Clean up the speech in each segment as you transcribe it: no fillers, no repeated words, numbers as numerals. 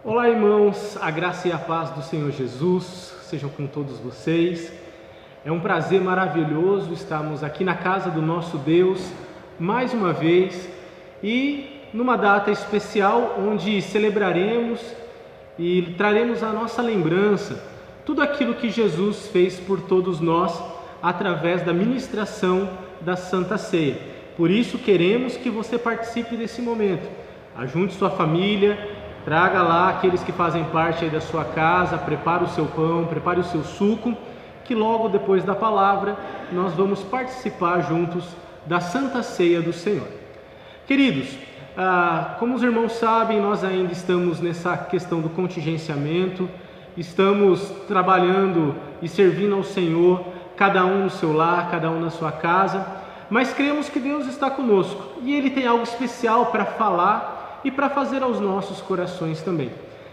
Olá, irmãos, a graça e a paz do Senhor Jesus sejam com todos vocês. É um prazer maravilhoso estarmos aqui na casa do nosso Deus mais uma vez e numa data especial onde celebraremos e traremos à nossa lembrança tudo aquilo que Jesus fez por todos nós através da ministração da Santa Ceia. Por isso queremos que você participe desse momento. Ajunte sua família, traga lá aqueles que fazem parte aí da sua casa, prepare o seu pão, prepare o seu suco, que logo depois da palavra nós vamos participar juntos da Santa Ceia do Senhor. Queridos, como os irmãos sabem, nós ainda estamos nessa questão do contingenciamento, estamos trabalhando e servindo ao Senhor, cada um no seu lar, cada um na sua casa, mas cremos que Deus está conosco e Ele tem algo especial para falar e para fazer aos nossos corações também.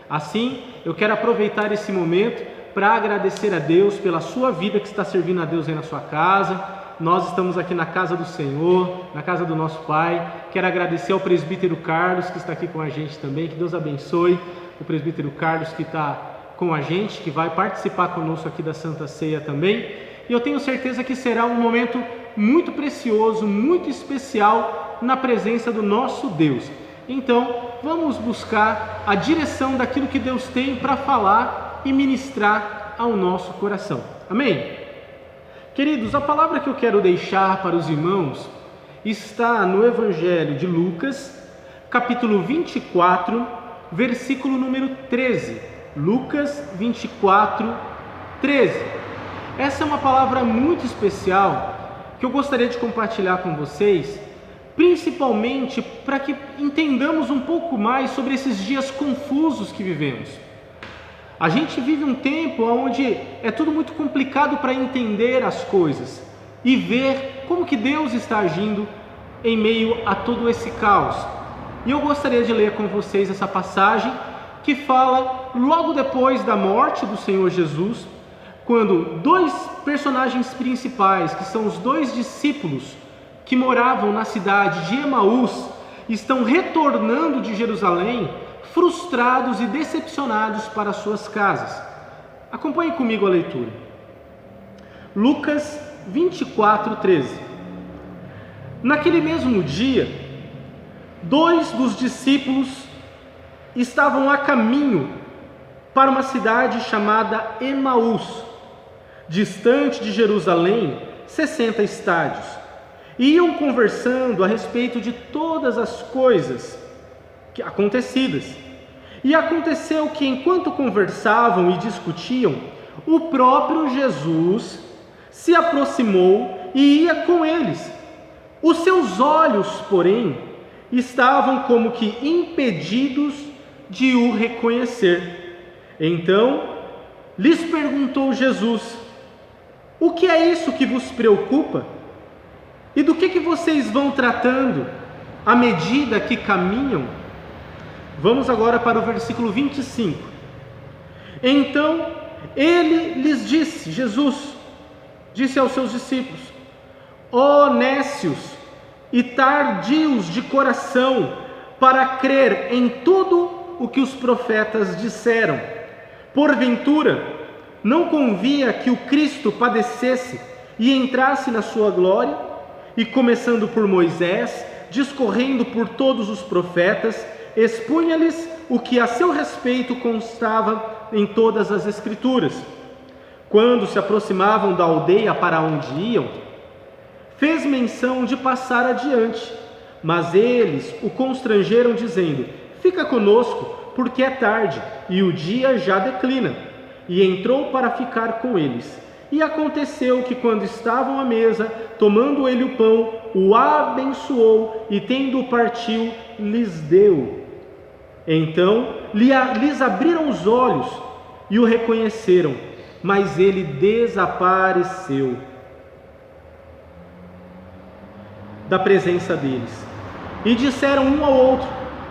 Assim, eu quero aproveitar esse momento para agradecer a Deus pela sua vida que está servindo a Deus aí na sua casa. Nós estamos aqui na casa do Senhor, na casa do nosso Pai. Quero agradecer ao presbítero Carlos que está aqui com a gente também. Que Deus abençoe o presbítero Carlos que está com a gente, que vai participar conosco aqui da Santa Ceia também. E eu tenho certeza que será um momento muito precioso, muito especial na presença do nosso Deus. Então, vamos buscar a direção daquilo que Deus tem para falar e ministrar ao nosso coração. Amém? Queridos, a palavra que eu quero deixar para os irmãos está no Evangelho de Lucas, capítulo 24, versículo número 13. Lucas 24, 13. Essa é uma palavra muito especial que eu gostaria de compartilhar com vocês, principalmente para que entendamos um pouco mais sobre esses dias confusos que vivemos. A gente vive um tempo onde é tudo muito complicado para entender as coisas e ver como que Deus está agindo em meio a todo esse caos. E eu gostaria de ler com vocês essa passagem que fala logo depois da morte do Senhor Jesus, quando dois personagens principais, que são os dois discípulos que moravam na cidade de Emaús, estão retornando de Jerusalém, frustrados e decepcionados para suas casas. Acompanhe comigo a leitura. Lucas 24, 13. Naquele mesmo dia, dois dos discípulos estavam a caminho para uma cidade chamada Emaús, distante de Jerusalém, 60 estádios. E iam conversando a respeito de todas as coisas acontecidas. E aconteceu que, enquanto conversavam e discutiam, o próprio Jesus se aproximou e ia com eles. Os seus olhos, porém, estavam como que impedidos de o reconhecer. Então, lhes perguntou Jesus: o que é isso que vos preocupa? E do que vocês vão tratando à medida que caminham? Vamos agora para o versículo 25. Então ele lhes disse, Jesus disse aos seus discípulos: ó nécios e tardios de coração para crer em tudo o que os profetas disseram. Porventura, não convinha que o Cristo padecesse e entrasse na sua glória? E começando por Moisés, discorrendo por todos os profetas, expunha-lhes o que a seu respeito constava em todas as Escrituras. Quando se aproximavam da aldeia para onde iam, fez menção de passar adiante, mas eles o constrangeram, dizendo: fica conosco, porque é tarde e o dia já declina. E entrou para ficar com eles. E aconteceu que, quando estavam à mesa, tomando ele o pão, o abençoou e, tendo partiu, lhes deu. Então lhes abriram os olhos e o reconheceram, mas ele desapareceu da presença deles. E disseram um ao outro: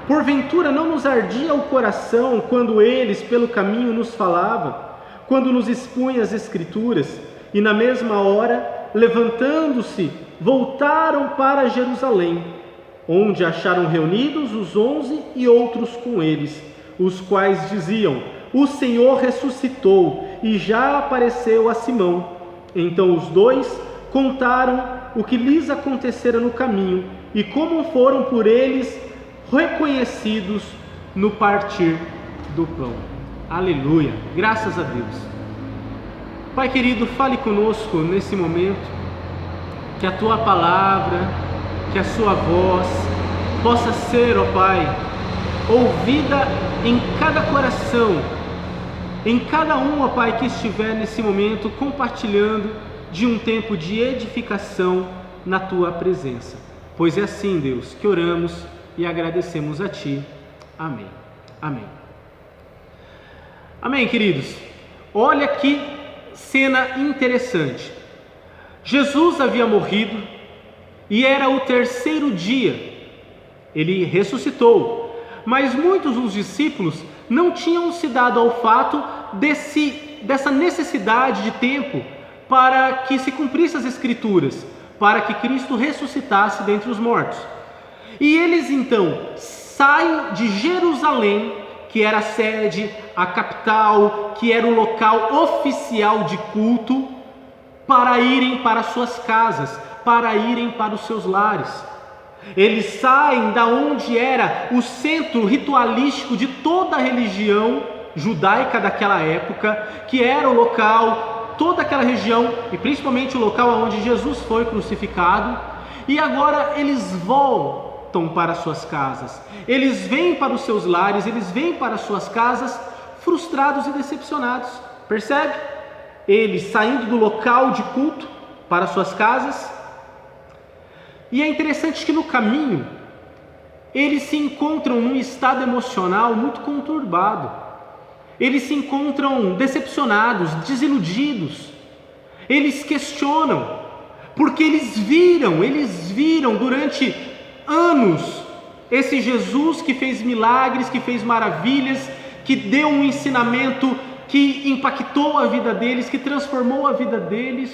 porventura não nos ardia o coração quando eles pelo caminho nos falavam, quando nos expunha as Escrituras? E na mesma hora, levantando-se, voltaram para Jerusalém, onde acharam reunidos os 11 e outros com eles, os quais diziam: o Senhor ressuscitou e já apareceu a Simão. Então os dois contaram o que lhes acontecera no caminho e como foram por eles reconhecidos no partir do pão. Aleluia, graças a Deus. Pai querido, fale conosco nesse momento, que a Tua palavra, que a Sua voz possa ser, ó Pai, ouvida em cada coração, em cada um, ó Pai, que estiver nesse momento compartilhando de um tempo de edificação na Tua presença. Pois é assim, Deus, que oramos e agradecemos a Ti. Amém. Amém. Amém, queridos. Olha que cena interessante. Jesus havia morrido e era o terceiro dia. Ele ressuscitou, mas muitos dos discípulos não tinham se dado ao fato dessa necessidade de tempo para que se cumprissem as Escrituras, para que Cristo ressuscitasse dentre os mortos. E eles então saem de Jerusalém, que era a sede, a capital, que era o local oficial de culto, para irem para suas casas, para irem para os seus lares. Eles saem da onde era o centro ritualístico de toda a religião judaica daquela época, que era o local, toda aquela região, e principalmente o local onde Jesus foi crucificado, e agora eles voltam para suas casas, eles vêm para os seus lares, eles vêm para as suas casas frustrados e decepcionados. Percebe? Eles saindo do local de culto para suas casas. E é interessante que no caminho eles se encontram num estado emocional muito conturbado. Eles se encontram decepcionados, desiludidos. Eles questionam, porque eles viram durante anos esse Jesus que fez milagres, que fez maravilhas, que deu um ensinamento que impactou a vida deles, que transformou a vida deles.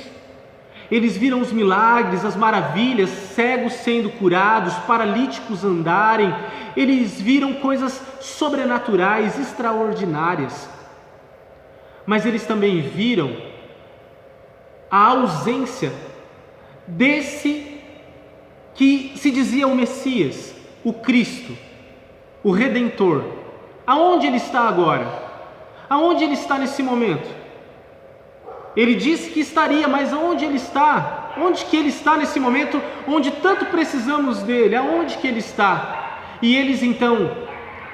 Eles viram os milagres, as maravilhas, cegos sendo curados, paralíticos andarem. Eles viram coisas sobrenaturais, extraordinárias. Mas eles também viram a ausência desse que se dizia o Messias, o Cristo, o Redentor. Aonde ele está agora? Aonde ele está nesse momento? Ele disse que estaria, mas aonde ele está? Onde que ele está nesse momento, onde tanto precisamos dele? Aonde que ele está? E eles então,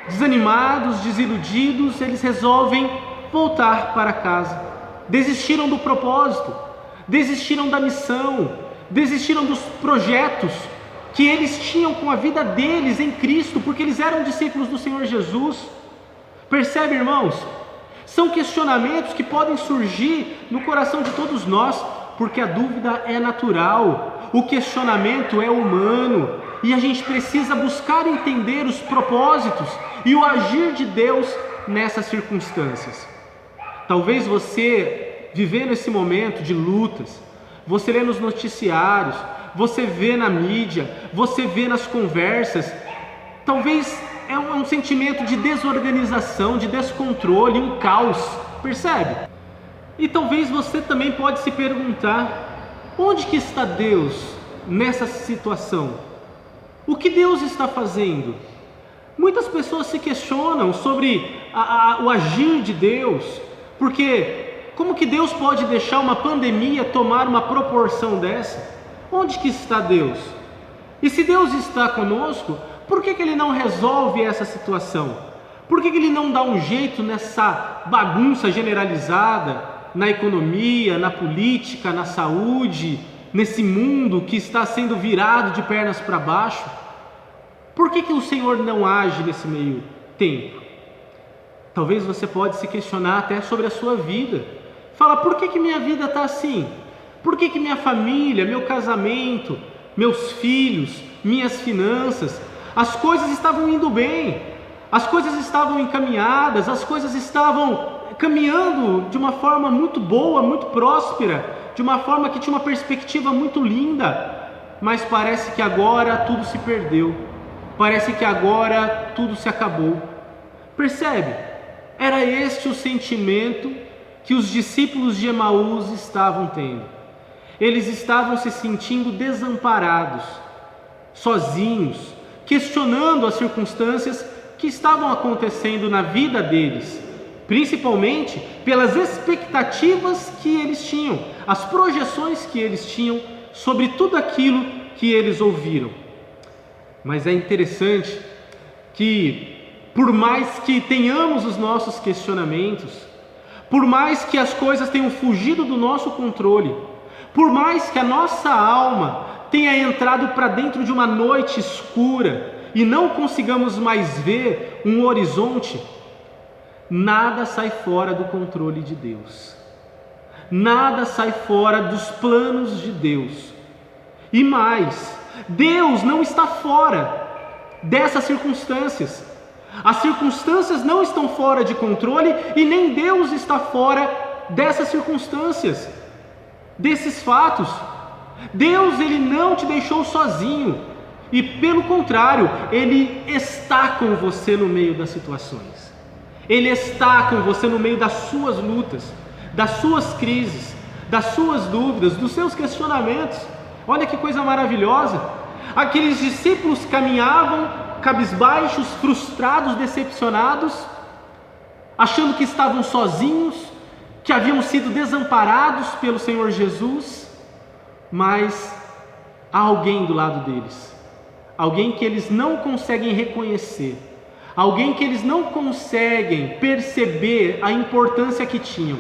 desanimados, desiludidos, eles resolvem voltar para casa. Desistiram do propósito, desistiram da missão, desistiram dos projetos que eles tinham com a vida deles em Cristo, porque eles eram discípulos do Senhor Jesus. Percebe, irmãos? São questionamentos que podem surgir no coração de todos nós, porque a dúvida é natural, o questionamento é humano, e a gente precisa buscar entender os propósitos e o agir de Deus nessas circunstâncias. Talvez você, vivendo esse momento de lutas, você lê nos noticiários, você vê na mídia, você vê nas conversas, talvez é um sentimento de desorganização, de descontrole, um caos, percebe? E talvez você também pode se perguntar, onde que está Deus nessa situação? O que Deus está fazendo? Muitas pessoas se questionam sobre o agir de Deus, porque como que Deus pode deixar uma pandemia tomar uma proporção dessa? Onde que está Deus? E se Deus está conosco, por que Ele não resolve essa situação? Por que Ele não dá um jeito nessa bagunça generalizada, na economia, na política, na saúde, nesse mundo que está sendo virado de pernas para baixo? Por que o Senhor não age nesse meio tempo? Talvez você pode se questionar até sobre a sua vida. Fala, por que minha vida está assim? Por que minha família, meu casamento, meus filhos, minhas finanças, as coisas estavam indo bem, as coisas estavam encaminhadas, as coisas estavam caminhando de uma forma muito boa, muito próspera, de uma forma que tinha uma perspectiva muito linda, mas parece que agora tudo se perdeu, parece que agora tudo se acabou, Percebe? Era este o sentimento que os discípulos de Emaús estavam tendo. Eles estavam se sentindo desamparados, sozinhos, questionando as circunstâncias que estavam acontecendo na vida deles, principalmente pelas expectativas que eles tinham, as projeções que eles tinham sobre tudo aquilo que eles ouviram. Mas é interessante que, por mais que tenhamos os nossos questionamentos, por mais que as coisas tenham fugido do nosso controle, por mais que a nossa alma tenha entrado para dentro de uma noite escura e não consigamos mais ver um horizonte, nada sai fora do controle de Deus. Nada sai fora dos planos de Deus. E mais, Deus não está fora dessas circunstâncias. As circunstâncias não estão fora de controle e nem Deus está fora dessas circunstâncias, desses fatos. Deus, Ele não te deixou sozinho e, pelo contrário, Ele está com você no meio das situações. Ele está com você no meio das suas lutas, das suas crises, das suas dúvidas, dos seus questionamentos. Olha que coisa maravilhosa! Aqueles discípulos caminhavam cabisbaixos, frustrados, decepcionados, achando que estavam sozinhos, que haviam sido desamparados pelo Senhor Jesus, mas há alguém do lado deles, alguém que eles não conseguem reconhecer, alguém que eles não conseguem perceber a importância que tinham,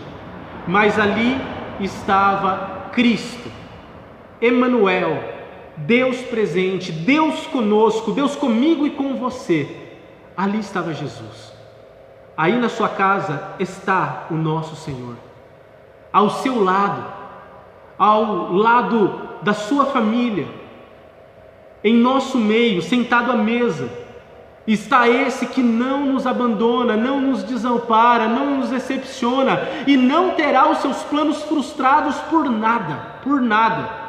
mas ali estava Cristo, Emanuel, Deus presente, Deus conosco, Deus comigo e com você. Ali estava Jesus. Aí na sua casa está o nosso Senhor, ao seu lado, ao lado da sua família, em nosso meio, sentado à mesa, está esse que não nos abandona, não nos desampara, não nos decepciona e não terá os seus planos frustrados por nada, por nada.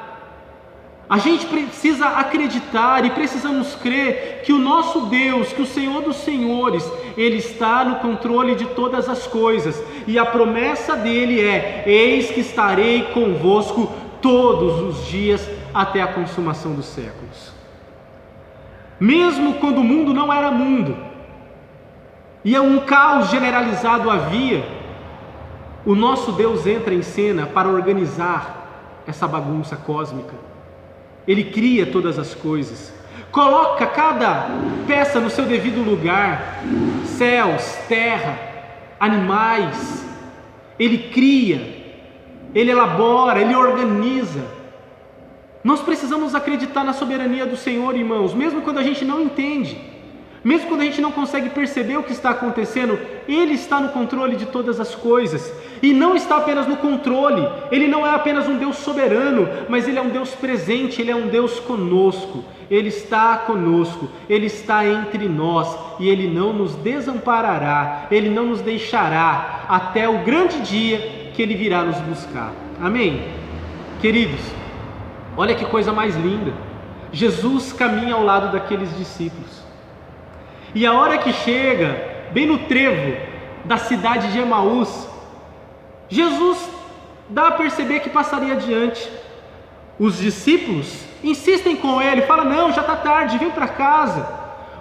A gente precisa acreditar e precisamos crer que o nosso Deus, que o Senhor dos Senhores, Ele está no controle de todas as coisas e a promessa dele é: eis que estarei convosco todos os dias até a consumação dos séculos. Mesmo quando o mundo não era mundo e um caos generalizado havia, o nosso Deus entra em cena para organizar essa bagunça cósmica. Ele cria todas as coisas, coloca cada peça no seu devido lugar, céus, terra, animais. Ele cria, Ele elabora, Ele organiza. Nós precisamos acreditar na soberania do Senhor, irmãos, mesmo quando a gente não entende, mesmo quando a gente não consegue perceber o que está acontecendo. Ele está no controle de todas as coisas, e não está apenas no controle. Ele não é apenas um Deus soberano, mas Ele é um Deus presente, Ele é um Deus conosco. Ele está conosco, Ele está entre nós, e Ele não nos desamparará, Ele não nos deixará até o grande dia que Ele virá nos buscar. Amém? Queridos, olha que coisa mais linda. Jesus caminha ao lado daqueles discípulos, e a hora que chega, bem no trevo da cidade de Emaús, Jesus dá a perceber que passaria adiante. Os discípulos insistem com ele, falam: não, já está tarde, vem para casa,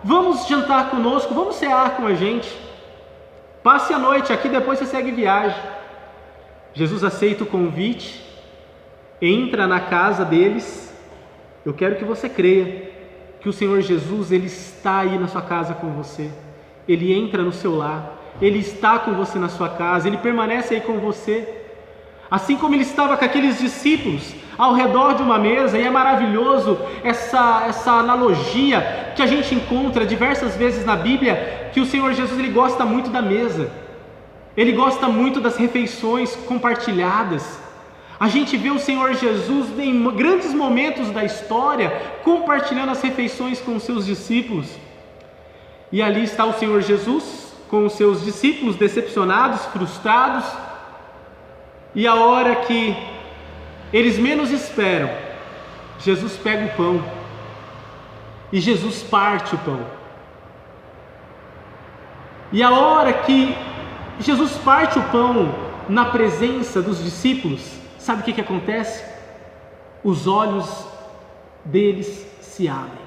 vamos jantar conosco, vamos cear com a gente, passe a noite aqui, depois você segue viagem. Jesus aceita o convite, entra na casa deles. Eu quero que você creia que o Senhor Jesus, Ele está aí na sua casa com você. Ele entra no seu lar, Ele está com você na sua casa, Ele permanece aí com você. Assim como Ele estava com aqueles discípulos ao redor de uma mesa, e é maravilhoso essa analogia que a gente encontra diversas vezes na Bíblia, que o Senhor Jesus, Ele gosta muito da mesa, Ele gosta muito das refeições compartilhadas. A gente vê o Senhor Jesus em grandes momentos da história compartilhando as refeições com os seus discípulos. E ali está o Senhor Jesus com os seus discípulos decepcionados, frustrados. E a hora que eles menos esperam, Jesus pega o pão e Jesus parte o pão. E a hora que Jesus parte o pão na presença dos discípulos, sabe o que acontece? Os olhos deles se abrem.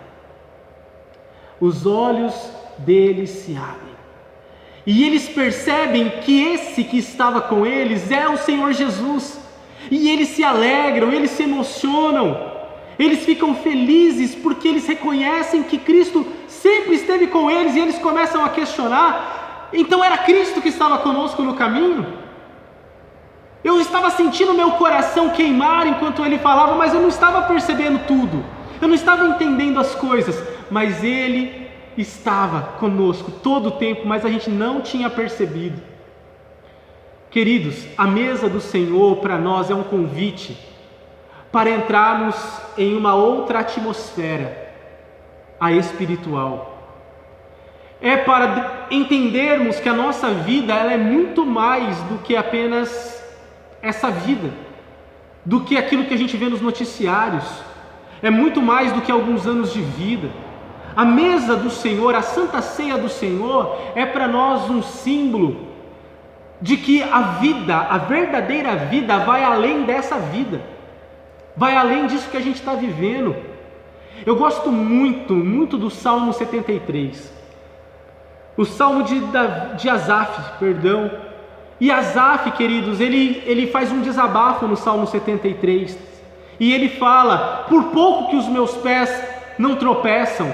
Os olhos deles se abrem. E eles percebem que esse que estava com eles é o Senhor Jesus. E eles se alegram, eles se emocionam, eles ficam felizes porque eles reconhecem que Cristo sempre esteve com eles, e eles começam a questionar: então era Cristo que estava conosco no caminho? Eu estava sentindo meu coração queimar enquanto ele falava, mas eu não estava percebendo tudo, eu não estava entendendo as coisas, mas ele estava conosco todo o tempo, mas a gente não tinha percebido. Queridos, a mesa do Senhor para nós é um convite para entrarmos em uma outra atmosfera, a espiritual. É para entendermos que a nossa vida ela é muito mais do que apenas essa vida, do que aquilo que a gente vê nos noticiários, é muito mais do que alguns anos de vida. A mesa do Senhor, a Santa Ceia do Senhor, é para nós um símbolo de que a vida, a verdadeira vida, vai além dessa vida, vai além disso que a gente está vivendo. Eu gosto muito do Salmo 73, o Salmo de Asaf, perdão. E Asaf, queridos, ele faz um desabafo no Salmo 73, e ele fala: por pouco que os meus pés não tropeçam,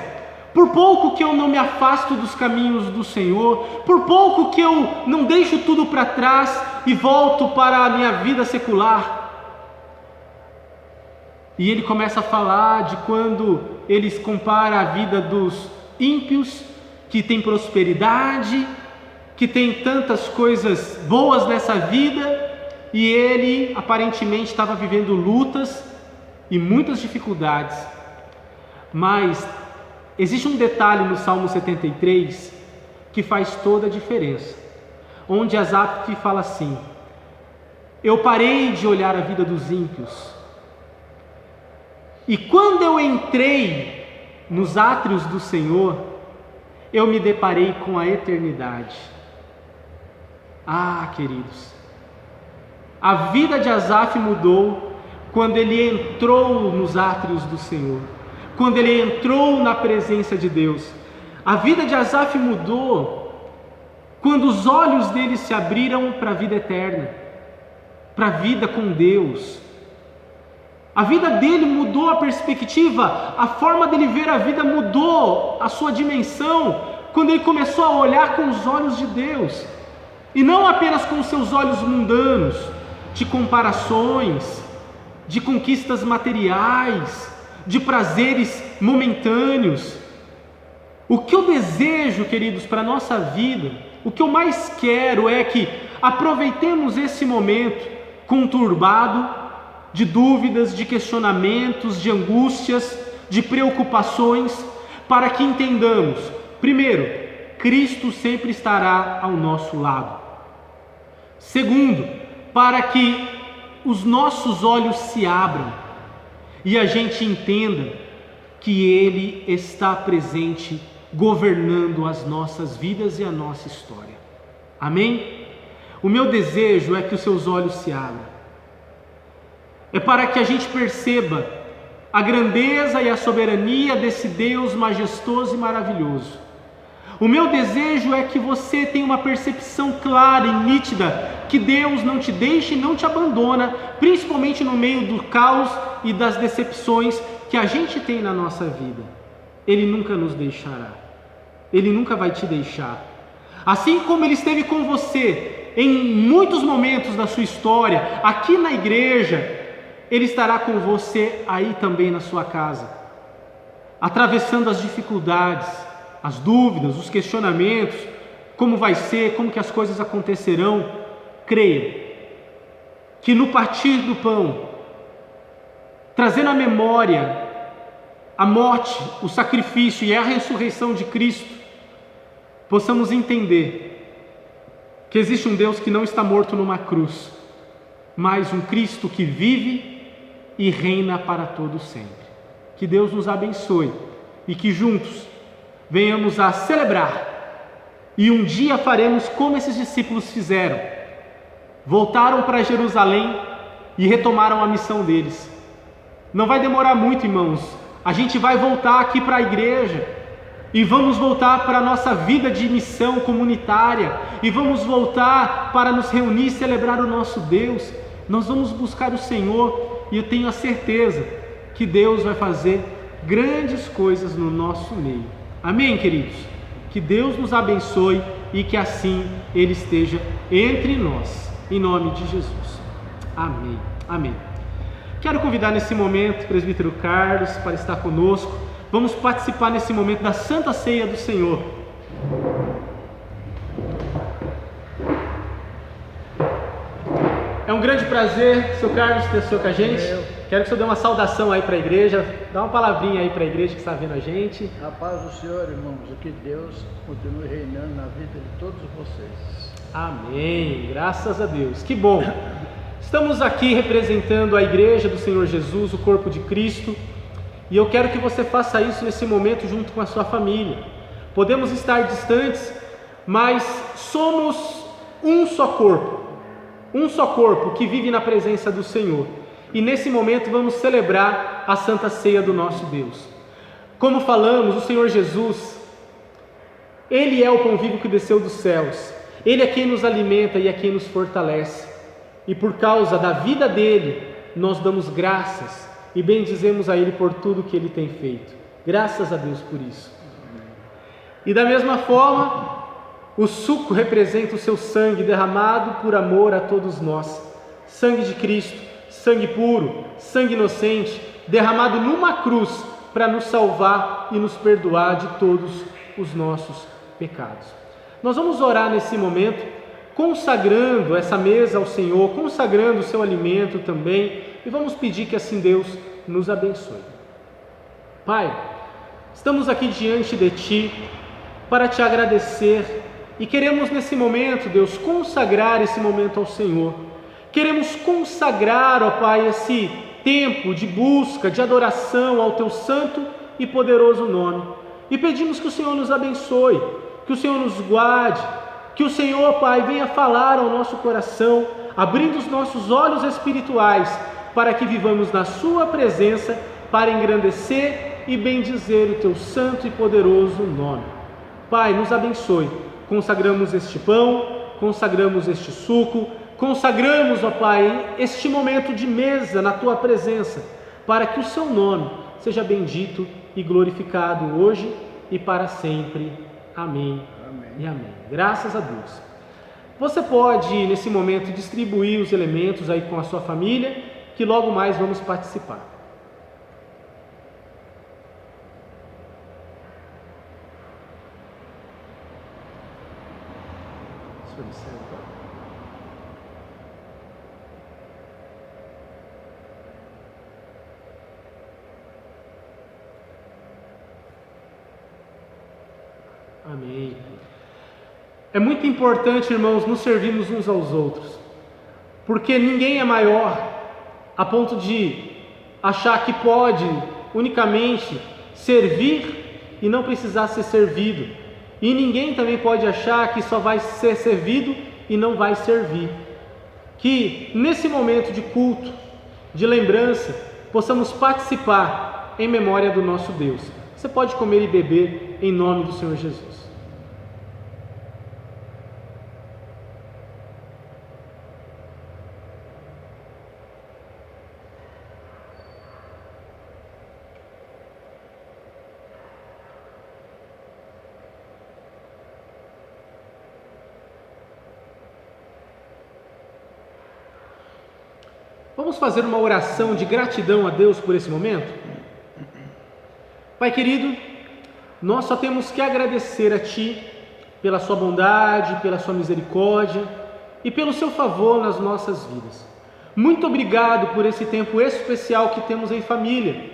por pouco que eu não me afasto dos caminhos do Senhor, por pouco que eu não deixo tudo para trás e volto para a minha vida secular. E ele começa a falar de quando eles comparam a vida dos ímpios, que tem prosperidade, que tem tantas coisas boas nessa vida, e ele aparentemente estava vivendo lutas e muitas dificuldades. Mas existe um detalhe no Salmo 73 que faz toda a diferença, onde Asaf fala assim: eu parei de olhar a vida dos ímpios, e quando eu entrei nos átrios do Senhor, eu me deparei com a eternidade. Ah, queridos, a vida de Asaf mudou quando ele entrou nos átrios do Senhor, quando ele entrou na presença de Deus. A vida de Asaf mudou quando os olhos dele se abriram para a vida eterna, para a vida com Deus. A vida dele mudou a perspectiva, a forma dele ver a vida mudou, a sua dimensão, quando ele começou a olhar com os olhos de Deus, e não apenas com os seus olhos mundanos, de comparações, de conquistas materiais, de prazeres momentâneos. O que eu desejo, queridos, para a nossa vida, o que eu mais quero é que aproveitemos esse momento conturbado, de dúvidas, de questionamentos, de angústias, de preocupações, para que entendamos, primeiro, Cristo sempre estará ao nosso lado. Segundo, para que os nossos olhos se abram e a gente entenda que Ele está presente, governando as nossas vidas e a nossa história. Amém? O meu desejo é que os seus olhos se abram. É para que a gente perceba a grandeza e a soberania desse Deus majestoso e maravilhoso. O meu desejo é que você tenha uma percepção clara e nítida que Deus não te deixa e não te abandona, principalmente no meio do caos e das decepções que a gente tem na nossa vida. Ele nunca nos deixará, Ele nunca vai te deixar. Assim como Ele esteve com você em muitos momentos da sua história, aqui na igreja, Ele estará com você aí também na sua casa, atravessando as dificuldades, as dúvidas, os questionamentos, como vai ser, como que as coisas acontecerão. Creia que no partir do pão, trazendo à memória a morte, o sacrifício e a ressurreição de Cristo, possamos entender que existe um Deus que não está morto numa cruz, mas um Cristo que vive e reina para todo sempre. Que Deus nos abençoe e que juntos venhamos a celebrar E um dia faremos como esses discípulos fizeram. Voltaram para Jerusalém e retomaram a missão deles. Não vai demorar muito, irmãos. A gente vai voltar aqui para a igreja e vamos voltar para a nossa vida de missão comunitária e vamos voltar para nos reunir e celebrar o nosso Deus. Nós vamos buscar o Senhor e eu tenho a certeza que Deus vai fazer grandes coisas no nosso meio. Amém, queridos? Que Deus nos abençoe e que assim Ele esteja entre nós. Em nome de Jesus. Amém. Amém. Quero convidar nesse momento o presbítero Carlos para estar conosco. Vamos participar nesse momento da Santa Ceia do Senhor. É um grande prazer, seu Carlos, ter o senhor com a gente. Quero que o senhor dê uma saudação aí para a igreja. Dá uma palavrinha aí para a igreja que está vendo a gente. A paz do Senhor, irmãos, e que Deus continue reinando na vida de todos vocês. Amém. Graças a Deus. Que bom. Estamos aqui representando a igreja do Senhor Jesus, o corpo de Cristo. E eu quero que você faça isso nesse momento junto com a sua família. Podemos estar distantes, mas somos um só corpo. Um só corpo que vive na presença do Senhor. E nesse momento vamos celebrar a Santa Ceia do nosso Deus. Como falamos, o Senhor Jesus, Ele é o pão vivo que desceu dos céus. Ele é quem nos alimenta e é quem nos fortalece. E por causa da vida dele, nós damos graças e bendizemos a Ele por tudo que Ele tem feito. Graças a Deus por isso. E da mesma forma, o suco representa o seu sangue derramado por amor a todos nós. Sangue de Cristo, sangue puro, sangue inocente, derramado numa cruz para nos salvar e nos perdoar de todos os nossos pecados. Nós vamos orar nesse momento, consagrando essa mesa ao Senhor, consagrando o seu alimento também, e vamos pedir que assim Deus nos abençoe. Pai, estamos aqui diante de Ti para Te agradecer e queremos nesse momento, Deus, consagrar esse momento ao Senhor. Queremos consagrar, ó Pai, esse tempo de busca, de adoração ao Teu santo e poderoso nome. E pedimos que o Senhor nos abençoe, que o Senhor nos guarde, que o Senhor, Pai, venha falar ao nosso coração, abrindo os nossos olhos espirituais, para que vivamos na Sua presença, para engrandecer e bendizer o Teu santo e poderoso nome. Pai, nos abençoe. Consagramos este pão, consagramos este suco, consagramos, ó Pai, este momento de mesa na Tua presença, para que o Seu nome seja bendito e glorificado hoje e para sempre. Amém. Amém. E amém. Graças a Deus. Você pode, nesse momento, distribuir os elementos aí com a sua família, que logo mais vamos participar. Amém. É muito importante, irmãos, nos servirmos uns aos outros, porque ninguém é maior a ponto de achar que pode unicamente servir e não precisar ser servido, e ninguém também pode achar que só vai ser servido e não vai servir. Que nesse momento de culto, de lembrança, possamos participar em memória do nosso Deus. Você pode comer e beber em nome do Senhor Jesus. Vamos fazer uma oração de gratidão a Deus por esse momento? Pai querido, nós só temos que agradecer a Ti pela Sua bondade, pela Sua misericórdia e pelo Seu favor nas nossas vidas. Muito obrigado por esse tempo especial que temos em família,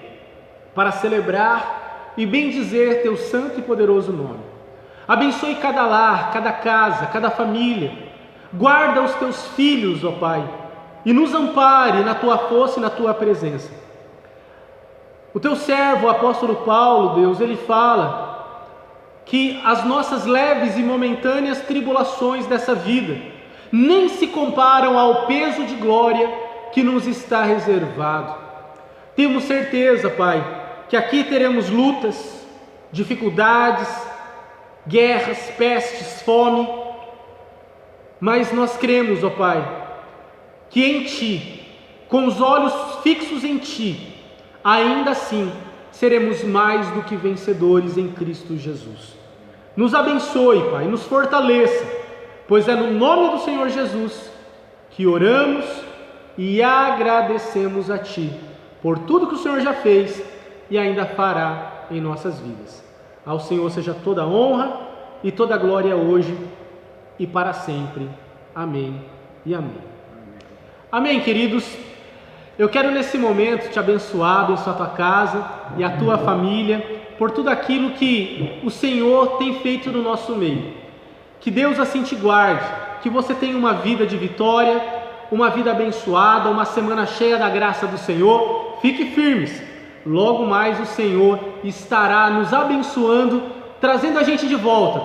para celebrar e bendizer Teu santo e poderoso nome. Abençoe cada lar, cada casa, cada família. Guarda os Teus filhos, ó Pai, e nos ampare na Tua força e na Tua presença. O Teu servo, o apóstolo Paulo, Deus, ele fala que as nossas leves e momentâneas tribulações dessa vida nem se comparam ao peso de glória que nos está reservado. Temos certeza, Pai, que aqui teremos lutas, dificuldades, guerras, pestes, fome, mas nós cremos, ó Pai, que em Ti, com os olhos fixos em Ti, ainda assim seremos mais do que vencedores em Cristo Jesus. Nos abençoe, Pai, nos fortaleça, pois é no nome do Senhor Jesus que oramos e agradecemos a Ti por tudo que o Senhor já fez e ainda fará em nossas vidas. Ao Senhor seja toda a honra e toda a glória hoje e para sempre. Amém e amém. Amém, queridos. Eu quero nesse momento te abençoar a tua casa e a tua família por tudo aquilo que o Senhor tem feito no nosso meio. Que Deus assim te guarde, que você tenha uma vida de vitória, uma vida abençoada, uma semana cheia da graça do Senhor. Fique firmes, logo mais o Senhor estará nos abençoando, trazendo a gente de volta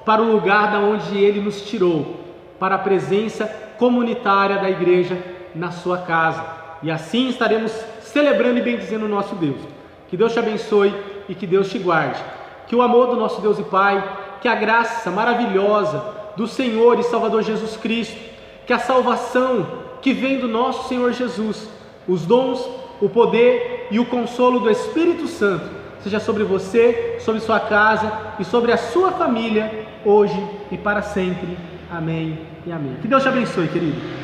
para o lugar da onde Ele nos tirou, para a presença comunitária da igreja na sua casa. E assim estaremos celebrando e bendizendo o nosso Deus. Que Deus te abençoe e que Deus te guarde. Que o amor do nosso Deus e Pai, que a graça maravilhosa do Senhor e Salvador Jesus Cristo, que a salvação que vem do nosso Senhor Jesus, os dons, o poder e o consolo do Espírito Santo, seja sobre você, sobre sua casa e sobre a sua família, hoje e para sempre. Amém e amém. Que Deus te abençoe, querido.